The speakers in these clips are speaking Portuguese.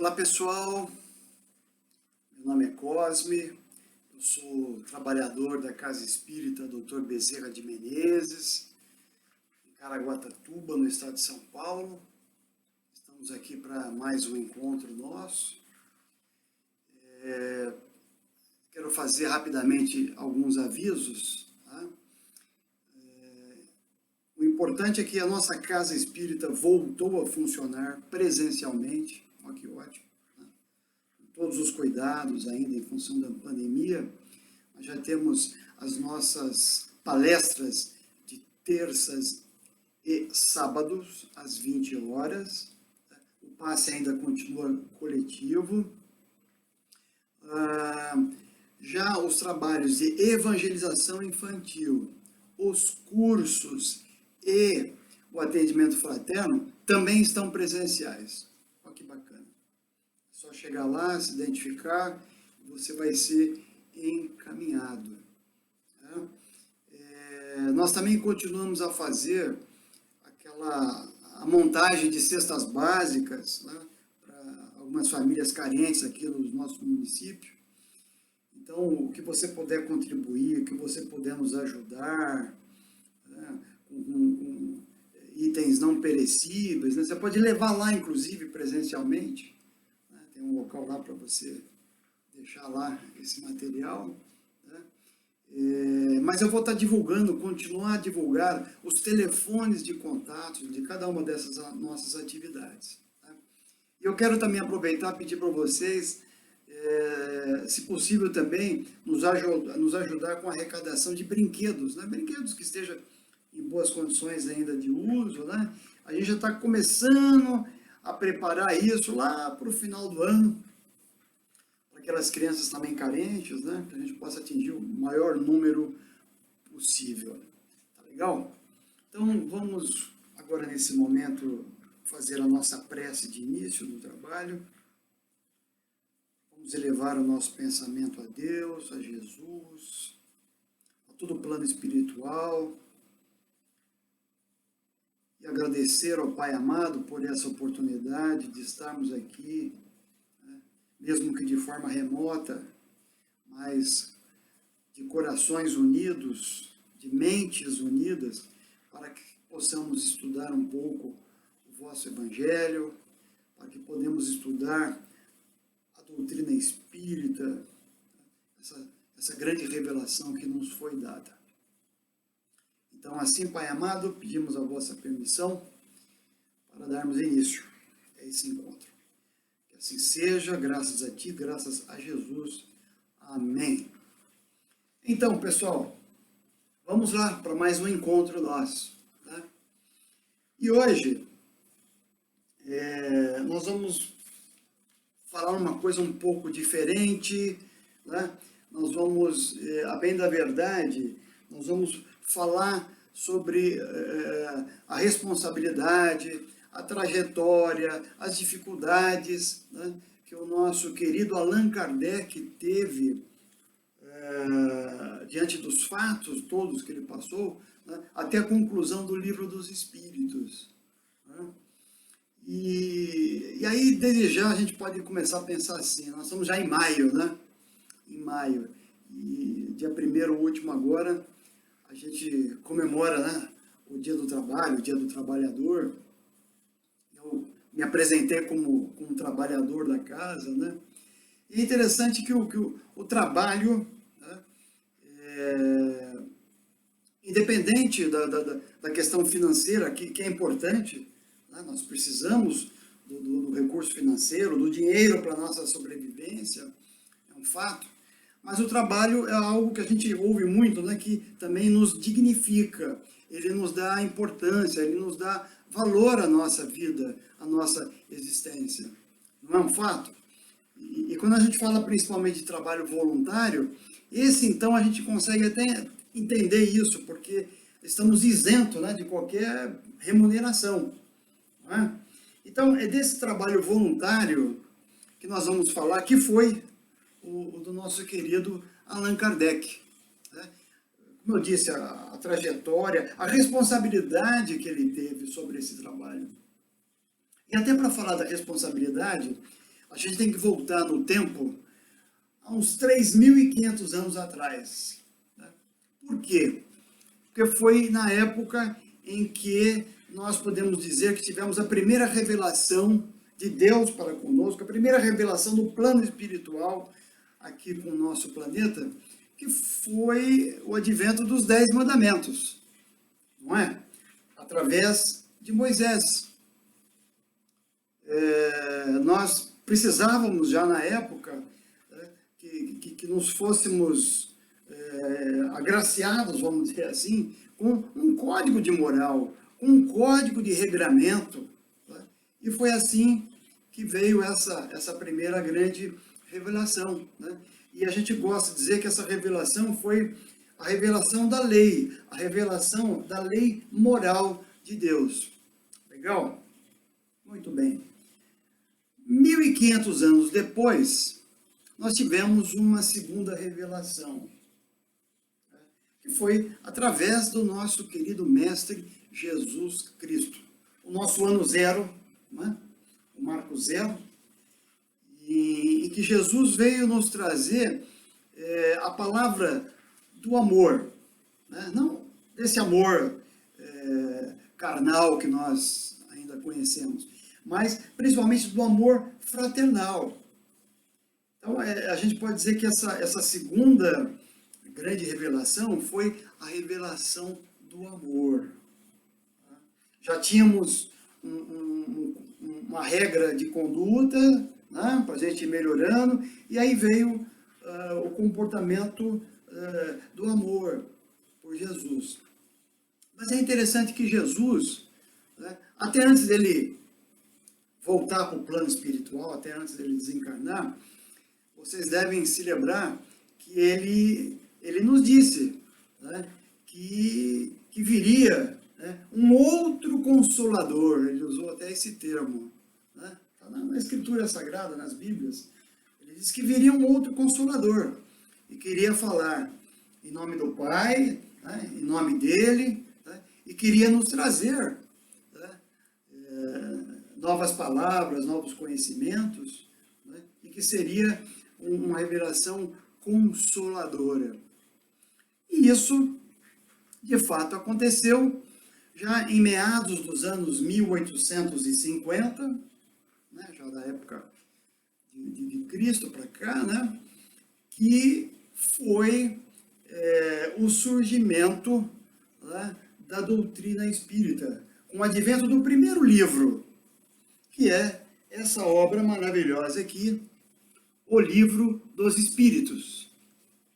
Olá pessoal, meu nome é Cosme, eu sou trabalhador da Casa Espírita Dr. Bezerra de Menezes, em Caraguatatuba, no estado de São Paulo. Estamos aqui para mais um encontro nosso. Quero fazer rapidamente alguns avisos. Tá? O importante é que a nossa Casa Espírita voltou a funcionar presencialmente. Olha que ótimo. Todos os cuidados ainda em função da pandemia. Nós já temos as nossas palestras de terças e sábados, às 20 horas. O passe ainda continua coletivo. Já os trabalhos de evangelização infantil, os cursos e o atendimento fraterno também estão presenciais. Olha que bacana. É só chegar lá, se identificar, você vai ser encaminhado. Tá? Nós também continuamos a fazer a montagem de cestas básicas, né, para algumas famílias carentes aqui no nosso município. Então, o que você puder contribuir, o que você puder nos ajudar, né, com itens não perecíveis, né, você pode levar lá, inclusive, presencialmente. Né, tem um local lá para você deixar lá esse material. Né, mas eu vou estar divulgando, continuar a divulgar os telefones de contato de cada uma dessas nossas atividades. Tá? E eu quero também aproveitar e pedir para vocês, se possível também, nos ajudar com a arrecadação de brinquedos, né? Brinquedos que estejam em boas condições ainda de uso. Né? A gente já está começando a preparar isso lá para o final do ano, para aquelas crianças também carentes, né? Que a gente possa atingir o maior número possível. Tá legal? Então, vamos agora, nesse momento, fazer a nossa prece de início do trabalho. Vamos elevar o nosso pensamento a Deus, a Jesus, a todo o plano espiritual, e agradecer ao Pai amado por essa oportunidade de estarmos aqui, né, mesmo que de forma remota, mas de corações unidos, de mentes unidas, para que possamos estudar um pouco o vosso Evangelho, para que podemos estudar a doutrina espírita, essa grande revelação que nos foi dada. Então, assim, Pai amado, pedimos a vossa permissão para darmos início a esse encontro. Que assim seja, graças a Ti, graças a Jesus. Amém. Então, pessoal, vamos lá para mais um encontro nosso. Tá? E hoje, nós vamos falar uma coisa um pouco diferente, né? Nós vamos, a bem da verdade, nós vamos falar sobre a responsabilidade, a trajetória, as dificuldades, né, que o nosso querido Allan Kardec teve diante dos fatos todos que ele passou, né, até a conclusão do Livro dos Espíritos. Né? E aí, desde já, a gente pode começar a pensar assim, nós estamos já em maio, né? Em maio. E dia 1º, o último agora, a gente comemora, né, o Dia do Trabalho, o Dia do Trabalhador. Eu me apresentei como trabalhador da casa, né? E é interessante que o trabalho, né, independente da questão financeira, que é importante, né, nós precisamos do recurso financeiro, do dinheiro para a nossa sobrevivência, é um fato. Mas o trabalho é algo que a gente ouve muito, né, que também nos dignifica, ele nos dá importância, ele nos dá valor à nossa vida, à nossa existência. Não é um fato? E quando a gente fala principalmente de trabalho voluntário, esse então a gente consegue até entender isso, porque estamos isentos, né, de qualquer remuneração. Não é? Então, é desse trabalho voluntário que nós vamos falar, que foi o do nosso querido Allan Kardec. Né? Como eu disse, a trajetória, a responsabilidade que ele teve sobre esse trabalho. E até para falar da responsabilidade, a gente tem que voltar no tempo há uns 3.500 anos atrás. Né? Por quê? Porque foi na época em que nós podemos dizer que tivemos a primeira revelação de Deus para conosco, a primeira revelação do plano espiritual aqui com o nosso planeta, que foi o advento dos 10 mandamentos, não é? Através de Moisés. Nós precisávamos já na época que nos fôssemos agraciados, vamos dizer assim, com um código de moral, com um código de regramento. Tá? E foi assim que veio essa primeira grande revelação. Né? E a gente gosta de dizer que essa revelação foi a revelação da lei, a revelação da lei moral de Deus. Legal? Muito bem. 1.500 anos depois, nós tivemos uma segunda revelação, que foi através do nosso querido Mestre Jesus Cristo. O nosso ano zero, né? O marco zero, e que Jesus veio nos trazer a palavra do amor, né? Não desse amor carnal que nós ainda conhecemos, mas principalmente do amor fraternal. Então, a gente pode dizer que essa segunda grande revelação foi a revelação do amor. Já tínhamos uma regra de conduta, né, para a gente ir melhorando, e aí veio o comportamento do amor por Jesus. Mas é interessante que Jesus, né, até antes dele voltar para o plano espiritual, até antes dele desencarnar, vocês devem se lembrar que ele nos disse, né, que viria, né, um outro consolador. Ele usou até esse termo, né, tá na Escritura Sagrada, nas Bíblias. Ele disse que viria um outro consolador e queria falar em nome do Pai, né, em nome dele, né, e queria nos trazer, né, novas palavras, novos conhecimentos, né, e que seria uma revelação consoladora. E isso, de fato, aconteceu já em meados dos anos 1850, né, já da época de Cristo para cá, né, que foi o surgimento, né, da doutrina espírita, com o advento do primeiro livro, que é essa obra maravilhosa aqui, O Livro dos Espíritos,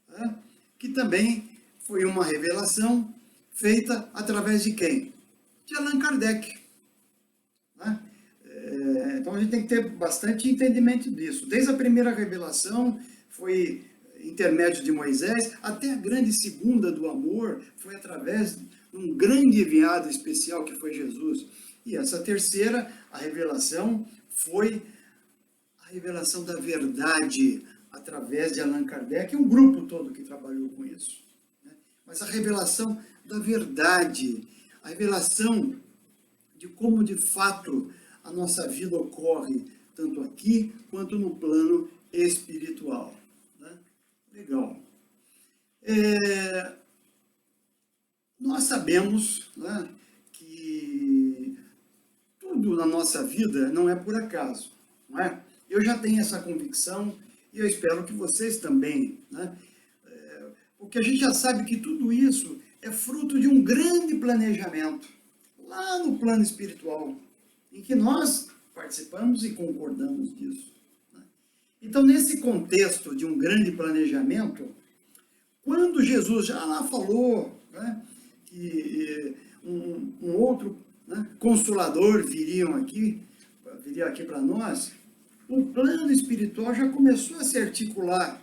né? Que também foi uma revelação feita através de quem? De Allan Kardec. Né? Então a gente tem que ter bastante entendimento disso. Desde a primeira revelação, foi intermédio de Moisés, até a grande segunda do amor, foi através de um grande enviado especial que foi Jesus. E essa terceira, a revelação, foi a revelação da verdade, através de Allan Kardec, e um grupo todo que trabalhou com isso. Né? Mas a revelação da verdade, a revelação de como de fato a nossa vida ocorre, tanto aqui quanto no plano espiritual. Né? Legal. Nós sabemos, né, que tudo na nossa vida não é por acaso, não é? Eu já tenho essa convicção e eu espero que vocês também, né? Porque a gente já sabe que tudo isso é fruto de um grande planejamento lá no plano espiritual, em que nós participamos e concordamos disso. Né? Então, nesse contexto de um grande planejamento, quando Jesus já lá falou, né, que um outro, né, consolador viria aqui para nós, o plano espiritual já começou a se articular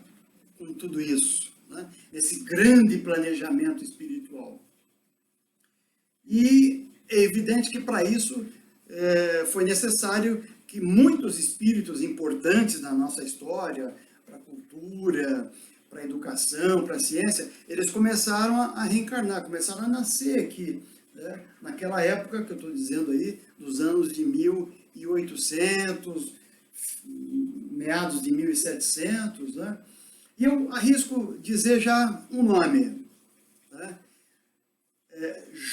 com tudo isso, né? Esse grande planejamento espiritual. E é evidente que para isso foi necessário que muitos espíritos importantes da nossa história, para a cultura, para a educação, para a ciência, eles começaram a reencarnar, começaram a nascer aqui, né? Naquela época que eu estou dizendo aí, dos anos de 1800, meados de 1700, né? E eu arrisco dizer já um nome, né?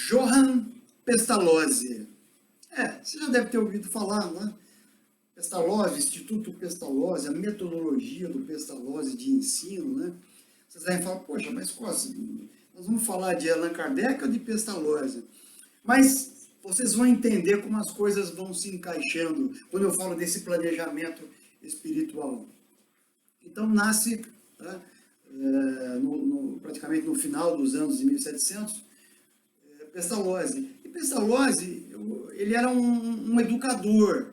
Johann Pestalozzi. Você já deve ter ouvido falar, né? Pestalozzi, Instituto Pestalozzi, a metodologia do Pestalozzi de ensino, né? Vocês devem falar, poxa, mas Costa, nós vamos falar de Allan Kardec ou de Pestalozzi? Mas vocês vão entender como as coisas vão se encaixando quando eu falo desse planejamento espiritual. Então, nasce, né, praticamente no final dos anos de 1700, Pestalozzi. E Pestalozzi, ele era um educador,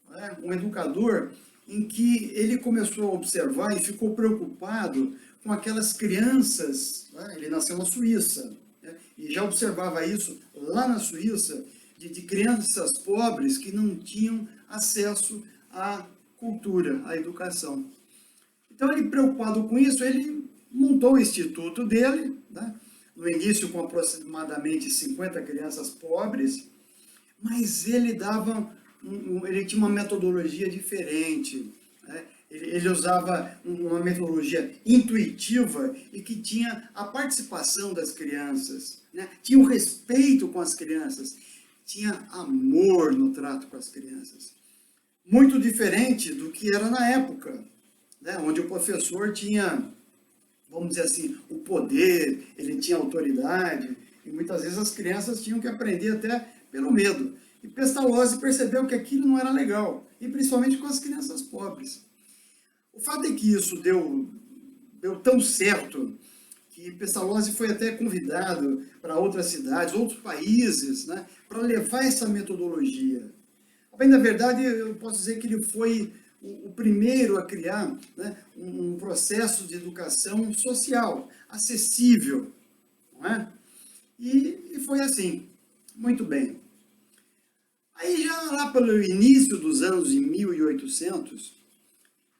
né, um educador em que ele começou a observar e ficou preocupado com aquelas crianças, né, ele nasceu na Suíça, né, e já observava isso lá na Suíça, de crianças pobres que não tinham acesso à cultura, à educação. Então, ele preocupado com isso, ele montou o instituto dele, né, no início com aproximadamente 50 crianças pobres, mas ele ele tinha uma metodologia diferente, né? Ele usava uma metodologia intuitiva e que tinha a participação das crianças, né? Tinha um respeito com as crianças, tinha amor no trato com as crianças. Muito diferente do que era na época, né? Onde o professor tinha, vamos dizer assim, o poder, ele tinha autoridade, e muitas vezes as crianças tinham que aprender até pelo medo. E Pestalozzi percebeu que aquilo não era legal, e principalmente com as crianças pobres. O fato é que isso deu tão certo que Pestalozzi foi até convidado para outras cidades, outros países, né, para levar essa metodologia. Bem, na verdade, eu posso dizer que ele foi o primeiro a criar, né, um processo de educação social, acessível, não é? E foi assim, muito bem. Aí já lá pelo início dos anos de 1800,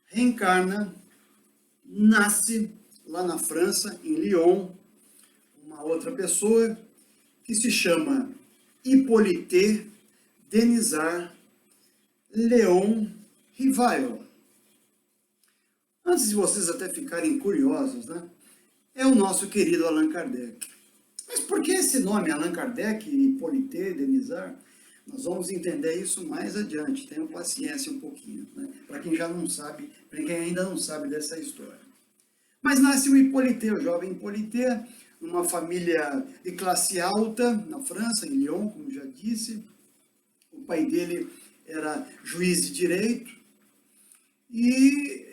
reencarna, nasce lá na França, em Lyon, uma outra pessoa que se chama Hippolyte Denisard Léon Rivail. Antes de vocês até ficarem curiosos, né? É o nosso querido Allan Kardec. Mas por que esse nome, Allan Kardec e Hippolyte Denisard? Nós vamos entender isso mais adiante. Tenham paciência um pouquinho, né? Para quem já não sabe, para quem ainda não sabe dessa história. Mas nasce o Hippolyte, o jovem Hippolyte, numa família de classe alta na França, em Lyon, como já disse. O pai dele era juiz de direito, e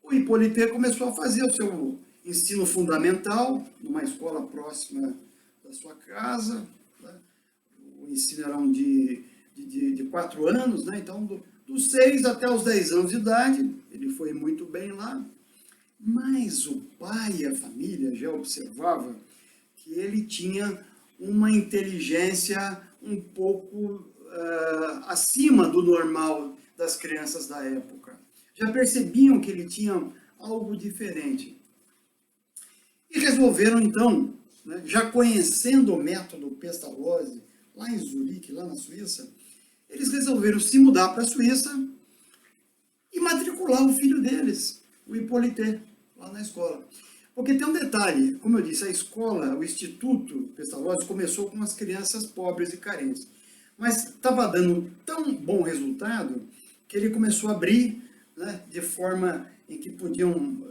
o Hippolyte começou a fazer o seu ensino fundamental numa escola próxima da sua casa, né? O ensino era de 4 anos, né? Então dos 6 até os 10 anos de idade, ele foi muito bem lá, mas o pai e a família já observava que ele tinha uma inteligência um pouco acima do normal das crianças da época. Já percebiam que ele tinha algo diferente. E resolveram, então, né, já conhecendo o método Pestalozzi, lá em Zurique, lá na Suíça, eles resolveram se mudar para a Suíça e matricular o filho deles, o Hippolyte, lá na escola. Porque tem um detalhe, como eu disse, a escola, o Instituto Pestalozzi começou com as crianças pobres e carentes. Mas estava dando tão bom resultado que ele começou a abrir, né, de forma em que podiam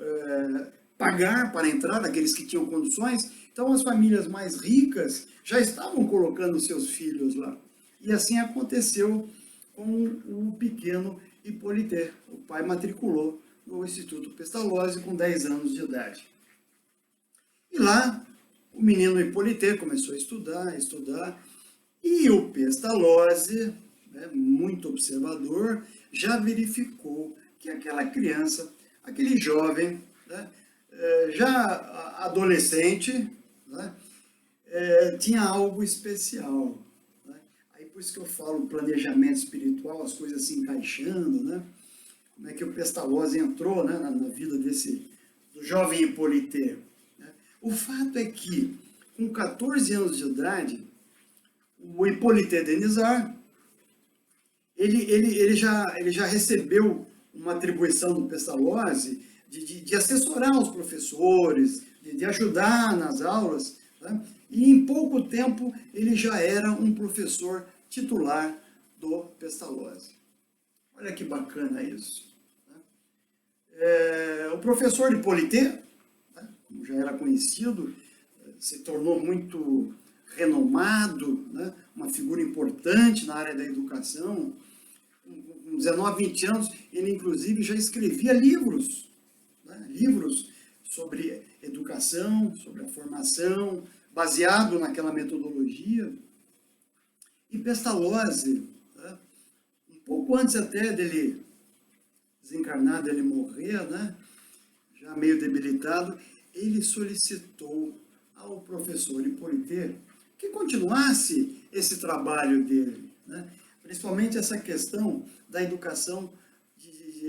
pagar para entrar, aqueles que tinham condições. Então as famílias mais ricas já estavam colocando seus filhos lá. E assim aconteceu com o pequeno Hippolyte. O pai matriculou no Instituto Pestalozzi com 10 anos de idade. E lá o menino Hippolyte começou a estudar, e o Pestalozzi, né, muito observador, já verificou que aquela criança, aquele jovem, né, já adolescente, né, tinha algo especial. Né? Aí por isso que eu falo planejamento espiritual, as coisas se encaixando, né? Como é que o Pestalozzi entrou, né, na vida do jovem Hippolyte. Né? O fato é que, com 14 anos de idade, o Hippolyte Denisard, ele já recebeu uma atribuição do Pestalozzi de assessorar os professores, de ajudar nas aulas, né? E em pouco tempo ele já era um professor titular do Pestalozzi. Olha que bacana isso. O professor Hippolyte, né, como já era conhecido, se tornou muito renomado, né, uma figura importante na área da educação. Com 19, 20 anos, ele inclusive já escrevia livros, né, livros sobre educação, sobre a formação, baseado naquela metodologia. E Pestalozzi, né, um pouco antes até dele desencarnar, dele morrer, né, já meio debilitado, ele solicitou ao professor Hippolyte que continuasse esse trabalho dele, né, principalmente essa questão da educação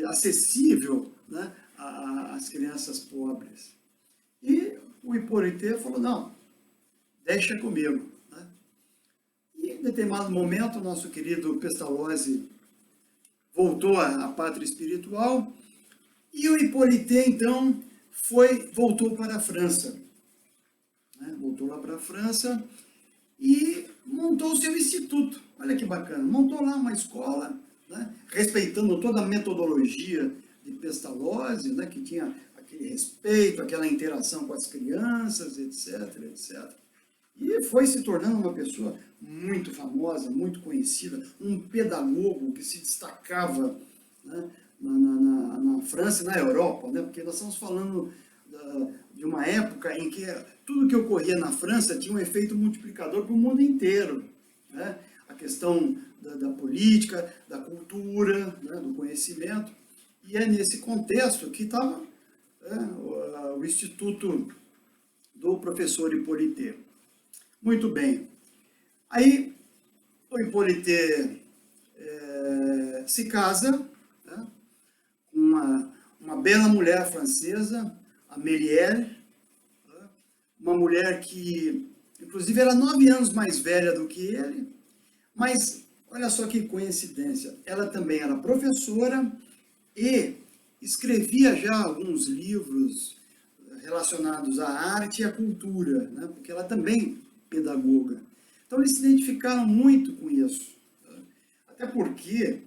acessível, né, às crianças pobres. E o Hippolyte falou, não, deixa comigo. Né? E em determinado momento, o nosso querido Pestalozzi voltou à pátria espiritual e o Hippolyte, então, voltou para a França. Né? Voltou lá para a França e montou o seu instituto. Olha que bacana, montou lá uma escola, né, respeitando toda a metodologia de Pestalozzi, né, que tinha aquele respeito, aquela interação com as crianças, etc, etc. E foi se tornando uma pessoa muito famosa, muito conhecida, um pedagogo que se destacava, né, na França e na Europa, né, porque nós estamos falando de uma época em que tudo que ocorria na França tinha um efeito multiplicador para o mundo inteiro. Né? A questão da política, da cultura, né, do conhecimento. E é nesse contexto que estava o Instituto do professor Hippolyte. Muito bem. Aí o Hippolyte se casa, né, com uma bela mulher francesa, a Méliès, uma mulher que, inclusive, era 9 anos mais velha do que ele, mas olha só que coincidência, ela também era professora e escrevia já alguns livros relacionados à arte e à cultura, né? Porque ela também é pedagoga. Então eles se identificaram muito com isso. Até porque,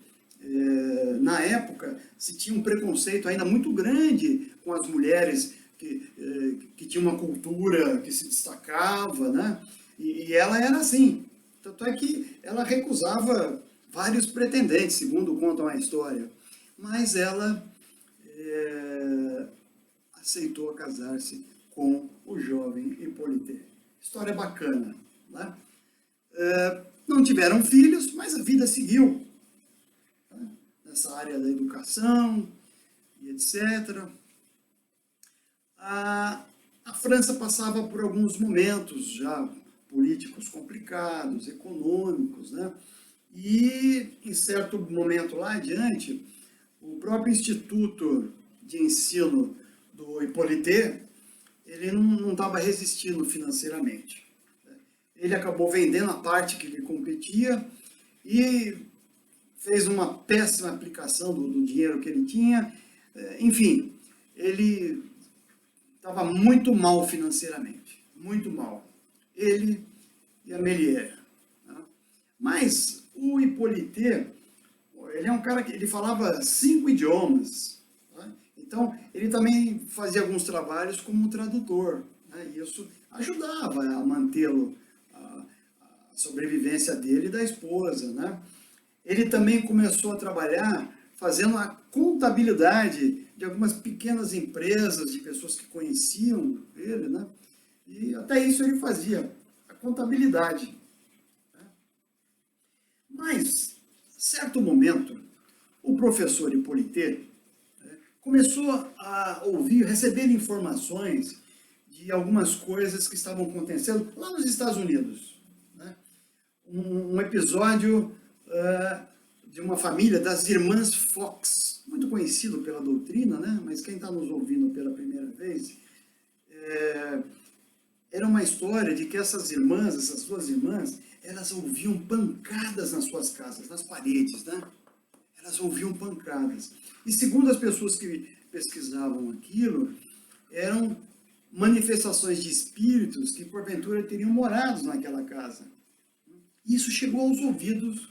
na época, se tinha um preconceito ainda muito grande com as mulheres que tinham uma cultura que se destacava, né? E ela era assim. Tanto é que ela recusava vários pretendentes, segundo contam a história. Mas ela aceitou casar-se com o jovem Hippolyte. História bacana, né? Não tiveram filhos, mas a vida seguiu, né, nessa área da educação e etc. A França passava por alguns momentos já políticos complicados, econômicos, né? E em certo momento lá adiante, o próprio Instituto de Ensino do Hippolyte, ele não estava resistindo financeiramente. Ele acabou vendendo a parte que lhe competia e fez uma péssima aplicação do dinheiro que ele tinha. Enfim, ele estava muito mal financeiramente, muito mal. Ele e a Méliès. Né? Mas o Hippolyte, ele é um cara que ele falava 5 idiomas. Né? Então, ele também fazia alguns trabalhos como tradutor. Né? E isso ajudava a mantê-lo, a sobrevivência dele e da esposa. Né? Ele também começou a trabalhar fazendo a contabilidade de algumas pequenas empresas, de pessoas que conheciam ele, né? E até isso ele fazia, a contabilidade. Né? Mas, certo momento, o professor Hippolyte começou a receber informações de algumas coisas que estavam acontecendo lá nos Estados Unidos. Né? Um episódio de uma família das irmãs Fox, muito conhecido pela doutrina, né? Mas quem está nos ouvindo pela primeira vez, era uma história de que essas irmãs, essas duas irmãs, elas ouviam pancadas nas suas casas, nas paredes, né? Elas ouviam pancadas. E segundo as pessoas que pesquisavam aquilo, eram manifestações de espíritos que porventura teriam morado naquela casa. Isso chegou aos ouvidos,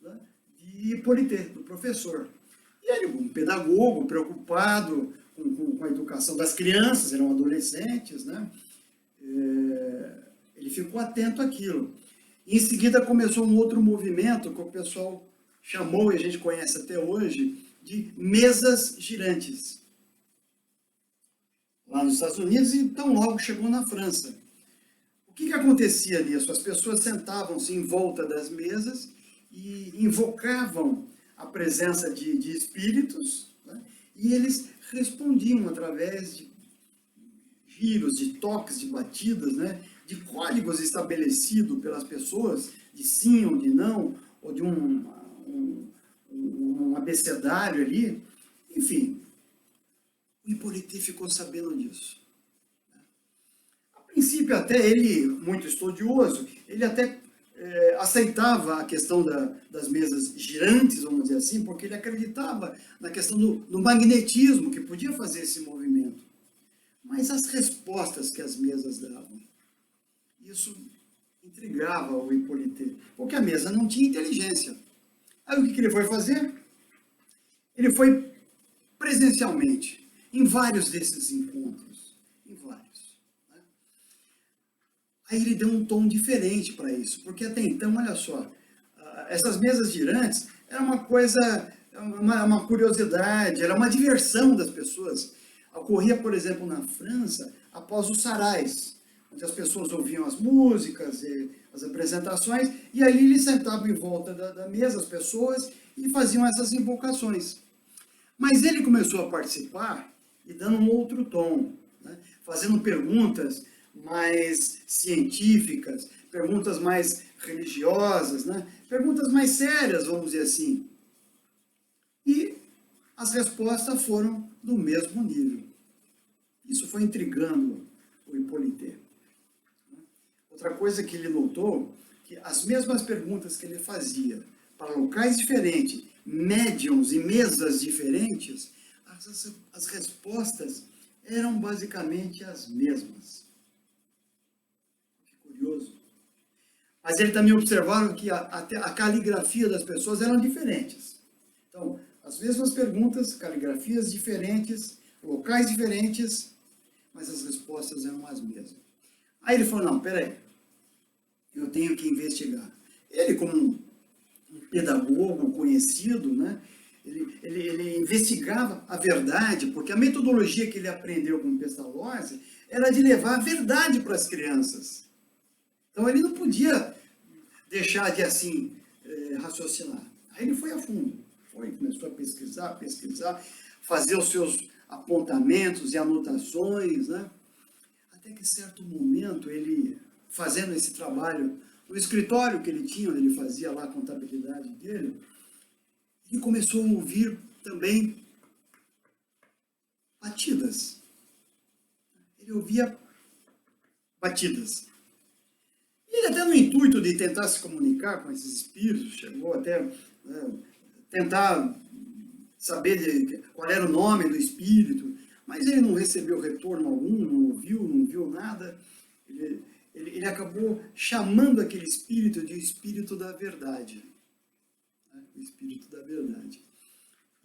né, de Hippolyte, do professor. E ele, um pedagogo preocupado com a educação das crianças, eram adolescentes, né? Ele ficou atento àquilo. Em seguida começou um outro movimento que o pessoal chamou, e a gente conhece até hoje, de mesas girantes. Lá nos Estados Unidos, e tão logo chegou na França. O que acontecia nisso? As pessoas sentavam-se em volta das mesas e invocavam a presença de espíritos, né? E eles respondiam através de giros, de toques, de batidas, né? De códigos estabelecidos pelas pessoas, de sim ou de não, ou de um abecedário ali. Enfim, o Hippolyte ficou sabendo disso. A princípio, até ele, muito estudioso, ele até aceitava a questão das mesas girantes, vamos dizer assim, porque ele acreditava na questão do magnetismo, que podia fazer esse movimento. Mas as respostas que as mesas davam, isso intrigava o Hippolyte, porque a mesa não tinha inteligência. Aí o que ele foi fazer? Ele foi presencialmente em vários desses encontros, em vários. Né? Aí ele deu um tom diferente para isso, porque até então, olha só, essas mesas girantes era uma coisa, uma curiosidade, era uma diversão das pessoas. Ocorria, por exemplo, na França, após os sarais, onde as pessoas ouviam as músicas e as apresentações, e aí eles sentavam em volta da mesa, as pessoas, e faziam essas invocações. Mas ele começou a participar e dando um outro tom, né? Fazendo perguntas mais científicas, perguntas mais religiosas, né? Perguntas mais sérias, vamos dizer assim. E as respostas foram do mesmo nível. Isso foi intrigando o Hippolyte. Outra coisa que ele notou, que as mesmas perguntas que ele fazia para locais diferentes, médiums e mesas diferentes, as respostas eram basicamente as mesmas. Que curioso. Mas ele também observaram que até a caligrafia das pessoas eram diferentes. Então, as mesmas perguntas, caligrafias diferentes, locais diferentes, mas as respostas eram as mesmas. Aí ele falou, não, peraí, eu tenho que investigar. Ele, como um pedagogo conhecido, né, ele investigava a verdade, porque a metodologia que ele aprendeu com Pestalozzi era de levar a verdade para as crianças. Então ele não podia deixar de assim raciocinar. Aí ele foi a fundo, começou a pesquisar, fazer os seus apontamentos e anotações, né? Até que certo momento ele, fazendo esse trabalho no escritório que ele tinha, onde ele fazia lá a contabilidade dele, ele começou a ouvir também batidas. Ele ouvia batidas. E ele até no intuito de tentar se comunicar com esses espíritos, chegou até tentar saber qual era o nome do espírito, mas ele não recebeu retorno algum, não viu nada. Ele acabou chamando aquele espírito de espírito da verdade. O espírito da verdade.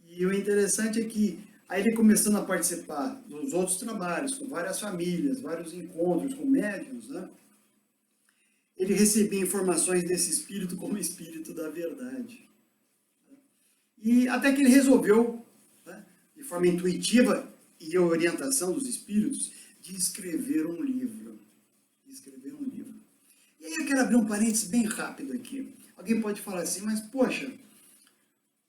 E o interessante é que, aí ele começando a participar dos outros trabalhos, com várias famílias, vários encontros com médiuns, né? Ele recebia informações desse espírito como espírito da verdade. E até que ele resolveu, né, de forma intuitiva e a orientação dos espíritos, de escrever um livro. E aí eu quero abrir um parênteses bem rápido aqui. Alguém pode falar assim, mas poxa,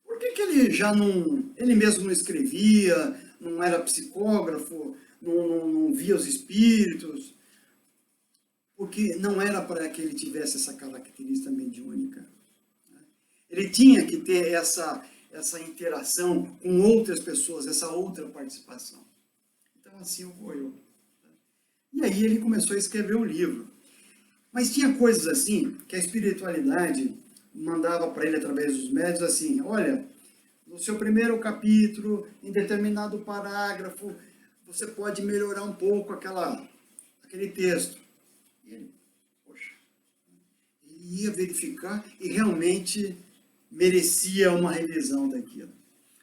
por que ele já não, ele mesmo não escrevia, não era psicógrafo, não via os espíritos? Porque não era para que ele tivesse essa característica mediúnica. Ele tinha que ter essa interação com outras pessoas, essa outra participação. Então assim ocorreu. E aí ele começou a escrever o livro. Mas tinha coisas assim que a espiritualidade mandava para ele através dos médios assim, olha, no seu primeiro capítulo, em determinado parágrafo, você pode melhorar um pouco aquele texto. E ele, poxa, ele ia verificar e realmente merecia uma revisão daquilo.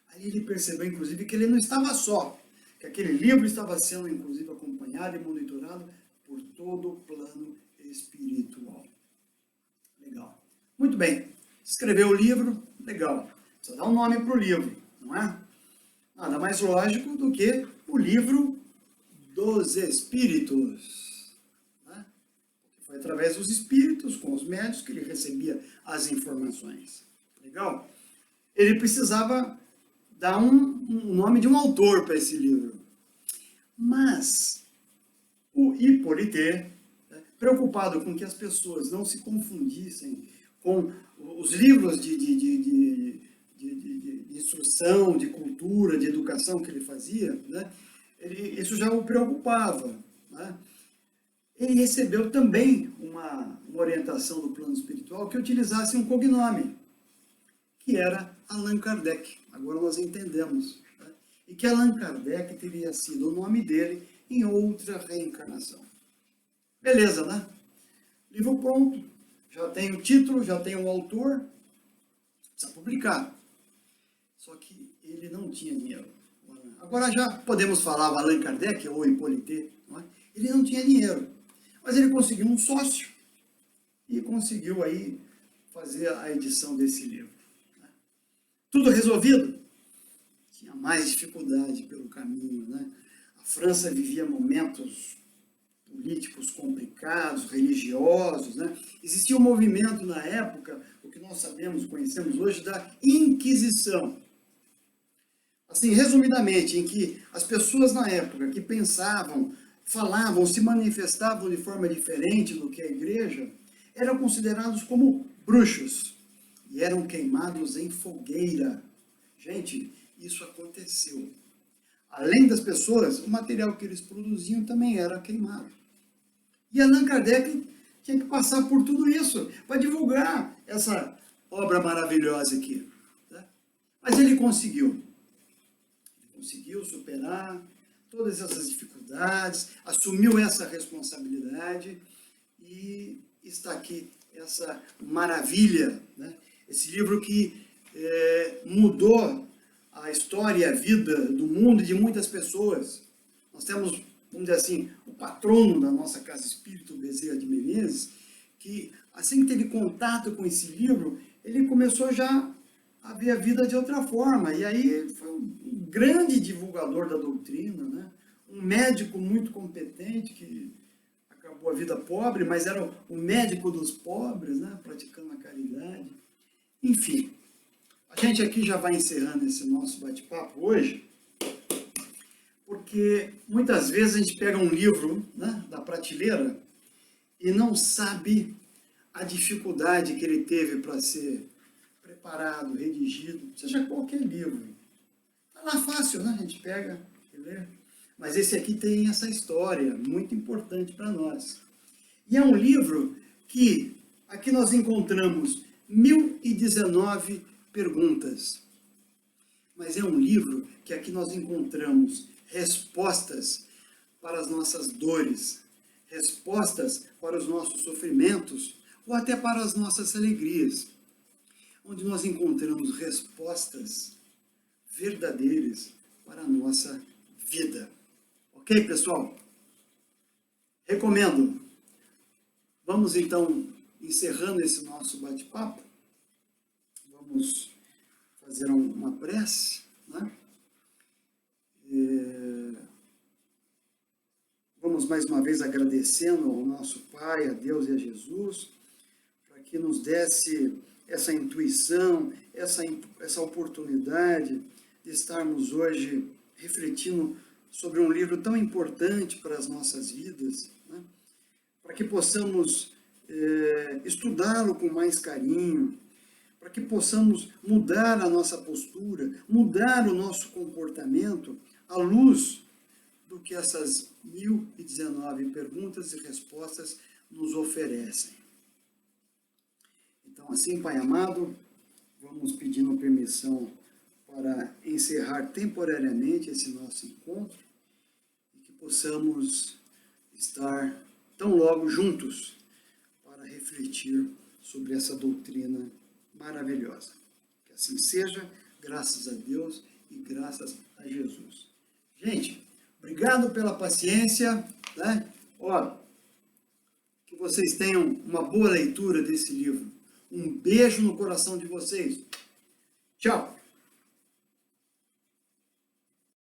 Aí ele percebeu, inclusive, que ele não estava só, que aquele livro estava sendo, inclusive, acompanhado e monitorado por todo o plano espiritual. Legal. Muito bem. Escreveu o livro, legal. Precisa dar um nome para o livro, não é? Nada mais lógico do que o livro dos Espíritos. Né? Porque foi através dos Espíritos, com os médios, que ele recebia as informações. Legal? Ele precisava dar um nome de um autor para esse livro. Mas o Hippolyte, preocupado com que as pessoas não se confundissem com os livros de instrução, de cultura, de educação que ele fazia, né? Isso já o preocupava. Né? Ele recebeu também uma orientação do plano espiritual que utilizasse um cognome, que era Allan Kardec. Agora nós entendemos. Né? E que Allan Kardec teria sido o nome dele em outra reencarnação. Beleza, né? Livro pronto. Já tem o título, já tem o autor. Precisa publicar. Só que ele não tinha dinheiro. Agora já podemos falar o Allan Kardec ou Hippolyte. Não é? Ele não tinha dinheiro. Mas ele conseguiu um sócio e conseguiu aí fazer a edição desse livro. Né? Tudo resolvido? Tinha mais dificuldade pelo caminho. Né? A França vivia momentos políticos complicados, religiosos, né? Existia um movimento na época, o que nós sabemos, conhecemos hoje, da Inquisição. Assim, resumidamente, em que as pessoas na época que pensavam, falavam, se manifestavam de forma diferente do que a igreja, eram considerados como bruxos e eram queimados em fogueira. Gente, isso aconteceu. Além das pessoas, o material que eles produziam também era queimado. E Allan Kardec tinha que passar por tudo isso para divulgar essa obra maravilhosa aqui. Tá? Mas ele conseguiu. Ele conseguiu superar todas essas dificuldades, assumiu essa responsabilidade e está aqui essa maravilha, né? Esse livro que mudou a história e a vida do mundo e de muitas pessoas. Nós temos, vamos dizer assim, o patrono da nossa Casa Espírita, o Bezerra de Menezes, que assim que teve contato com esse livro, ele começou já a ver a vida de outra forma. E aí foi um grande divulgador da doutrina, né? Um médico muito competente, que acabou a vida pobre, mas era o médico dos pobres, né? Praticando a caridade. Enfim, a gente aqui já vai encerrando esse nosso bate-papo hoje, porque muitas vezes a gente pega um livro, né, da prateleira e não sabe a dificuldade que ele teve para ser preparado, redigido, seja qualquer livro. Está lá fácil, né? A gente pega e lê. Mas esse aqui tem essa história muito importante para nós. E é um livro que aqui nós encontramos 1019 perguntas. Mas é um livro que aqui nós encontramos respostas para as nossas dores, respostas para os nossos sofrimentos ou até para as nossas alegrias, onde nós encontramos respostas verdadeiras para a nossa vida. Ok, pessoal? Recomendo. Vamos então encerrando esse nosso bate-papo. Vamos fazer uma prece, né? Vamos mais uma vez agradecendo ao nosso Pai, a Deus e a Jesus, para que nos desse essa intuição, essa oportunidade de estarmos hoje refletindo sobre um livro tão importante para as nossas vidas, né? Para que possamos estudá-lo com mais carinho, para que possamos mudar a nossa postura, mudar o nosso comportamento à luz do que essas 1019 perguntas e respostas nos oferecem. Então, assim, Pai amado, vamos pedindo permissão para encerrar temporariamente esse nosso encontro e que possamos estar tão logo juntos para refletir sobre essa doutrina maravilhosa. Que assim seja, graças a Deus e graças a Jesus. Gente, obrigado pela paciência, né? Que vocês tenham uma boa leitura desse livro. Um beijo no coração de vocês. Tchau!